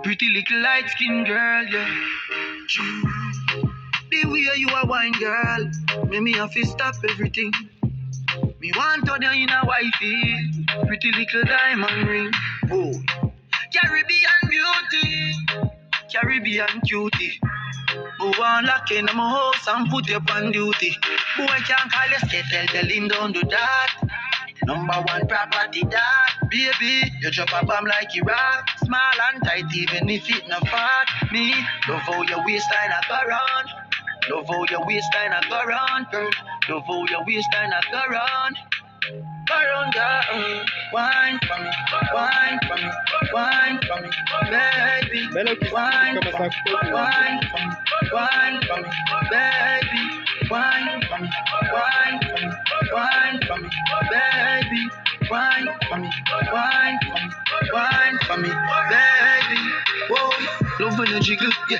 Pretty little light skin girl, yeah. The way you a wine girl, make me have to stop everything. Me want to you in a wifey, pretty little diamond ring. Oh, Caribbean beauty, Caribbean cutie. Who want lock in my house and put you on duty? Boy can't call you skittle, tell him don't do that. Number one property that. Baby, you drop a bomb like Iraq. Small and tight even if it not fat. Me, love how your waistline a go round. Love how your waistline a go round, girl. Love how your waistline a go round. Go round, girl. Wine for me, wine for me, wine for me, baby. Wine for me, wine for me, wine for me, baby. Wine for me, wine for me, wine for me, baby. Wine for me, wine for me, wine for me, baby. Whoa, love when you jiggle, yeah.